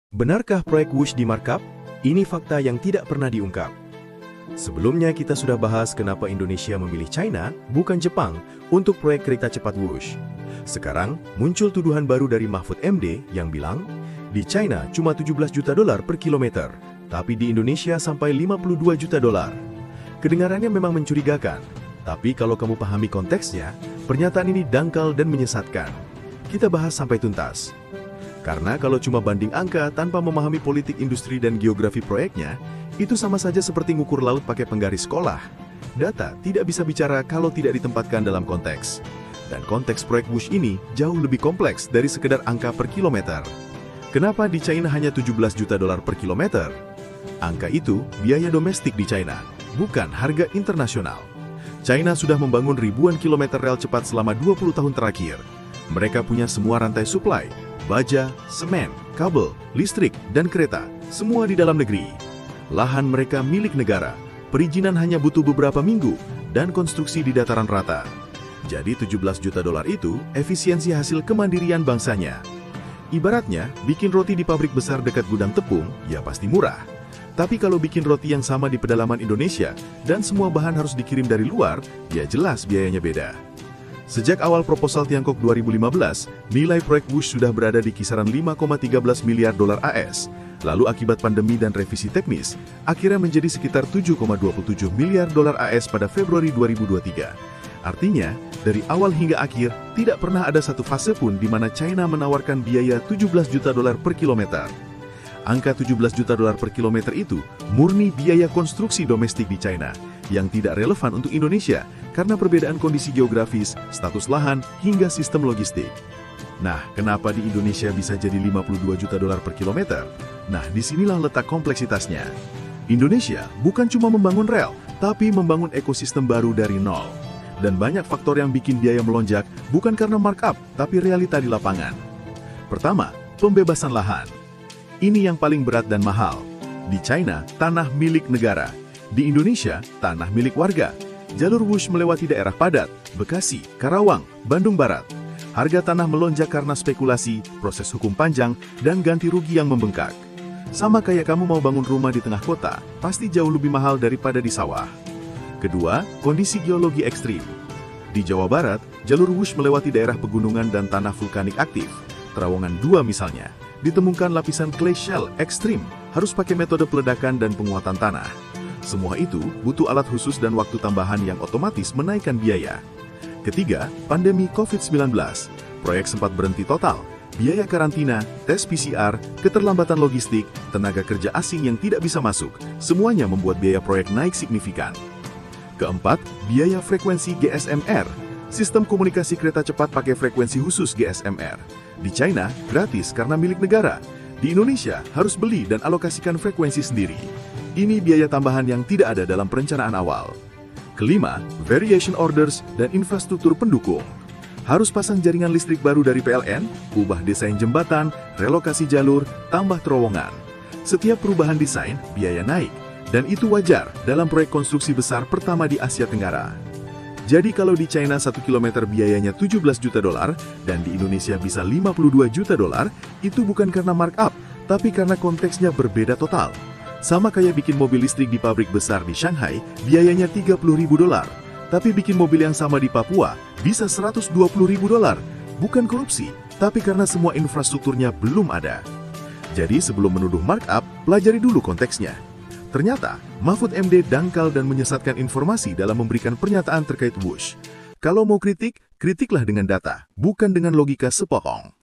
Benarkah proyek Wush di markup? Ini fakta yang tidak pernah diungkap. Sebelumnya kita sudah bahas kenapa Indonesia memilih China, bukan Jepang, untuk proyek kereta cepat Wush. Sekarang muncul tuduhan baru dari Mahfud MD yang bilang, di China cuma 17 juta dolar per kilometer, tapi di Indonesia sampai 52 juta dolar. Kedengarannya memang mencurigakan, tapi kalau kamu pahami konteksnya, pernyataan ini dangkal dan menyesatkan. Kita bahas sampai tuntas. Karena kalau cuma banding angka tanpa memahami politik industri dan geografi proyeknya, itu sama saja seperti ngukur laut pakai penggaris sekolah. Data tidak bisa bicara kalau tidak ditempatkan dalam konteks. Dan konteks proyek Wush ini jauh lebih kompleks dari sekedar angka per kilometer. Kenapa di China hanya 17 juta dolar per kilometer? Angka itu biaya domestik di China, bukan harga internasional. China sudah membangun ribuan kilometer rel cepat selama 20 tahun terakhir. Mereka punya semua rantai suplai, baja, semen, kabel, listrik, dan kereta, semua di dalam negeri. Lahan mereka milik negara, perizinan hanya butuh beberapa minggu, dan konstruksi di dataran rata. Jadi 17 juta dolar itu efisiensi hasil kemandirian bangsanya. Ibaratnya, bikin roti di pabrik besar dekat gudang tepung, ya pasti murah. Tapi kalau bikin roti yang sama di pedalaman Indonesia, dan semua bahan harus dikirim dari luar, ya jelas biayanya beda. Sejak awal proposal Tiongkok 2015, nilai proyek Wush sudah berada di kisaran 5,13 miliar dolar AS. Lalu akibat pandemi dan revisi teknis, akhirnya menjadi sekitar 7,27 miliar dolar AS pada Februari 2023. Artinya, dari awal hingga akhir, tidak pernah ada satu fase pun di mana China menawarkan biaya 17 juta dolar per kilometer. Angka 17 juta dolar per kilometer itu murni biaya konstruksi domestik di China, yang tidak relevan untuk Indonesia karena perbedaan kondisi geografis, status lahan, hingga sistem logistik. Nah, kenapa di Indonesia bisa jadi 52 juta dolar per kilometer? Nah, disinilah letak kompleksitasnya. Indonesia bukan cuma membangun rel, tapi membangun ekosistem baru dari nol. Dan banyak faktor yang bikin biaya melonjak bukan karena markup, tapi realita di lapangan. Pertama, pembebasan lahan. Ini yang paling berat dan mahal. Di China, tanah milik negara. Di Indonesia, tanah milik warga. Jalur Wush melewati daerah padat, Bekasi, Karawang, Bandung Barat. Harga tanah melonjak karena spekulasi, proses hukum panjang, dan ganti rugi yang membengkak. Sama kayak kamu mau bangun rumah di tengah kota, pasti jauh lebih mahal daripada di sawah. Kedua, kondisi geologi ekstrim. Di Jawa Barat, jalur Wush melewati daerah pegunungan dan tanah vulkanik aktif. Terowongan 2 misalnya, ditemukan lapisan clay shell ekstrim, harus pakai metode peledakan dan penguatan tanah. Semua itu butuh alat khusus dan waktu tambahan yang otomatis menaikkan biaya. Ketiga, pandemi COVID-19. Proyek sempat berhenti total. Biaya karantina, tes PCR, keterlambatan logistik, tenaga kerja asing yang tidak bisa masuk, semuanya membuat biaya proyek naik signifikan. Keempat, biaya frekuensi GSM-R. Sistem komunikasi kereta cepat pakai frekuensi khusus GSM-R. Di China, gratis karena milik negara. Di Indonesia, harus beli dan alokasikan frekuensi sendiri. Ini biaya tambahan yang tidak ada dalam perencanaan awal. Kelima, variation orders dan infrastruktur pendukung. Harus pasang jaringan listrik baru dari PLN, ubah desain jembatan, relokasi jalur, tambah terowongan. Setiap perubahan desain, biaya naik. Dan itu wajar dalam proyek konstruksi besar pertama di Asia Tenggara. Jadi kalau di China 1 km biayanya 17 juta dolar dan di Indonesia bisa 52 juta dolar, itu bukan karena markup, tapi karena konteksnya berbeda total. Sama kayak bikin mobil listrik di pabrik besar di Shanghai, biayanya 30 ribu dolar. Tapi bikin mobil yang sama di Papua, bisa 120 ribu dolar. Bukan korupsi, tapi karena semua infrastrukturnya belum ada. Jadi sebelum menuduh markup, pelajari dulu konteksnya. Ternyata, Mahfud MD dangkal dan menyesatkan informasi dalam memberikan pernyataan terkait Wush. Kalau mau kritik, kritiklah dengan data, bukan dengan logika sepotong.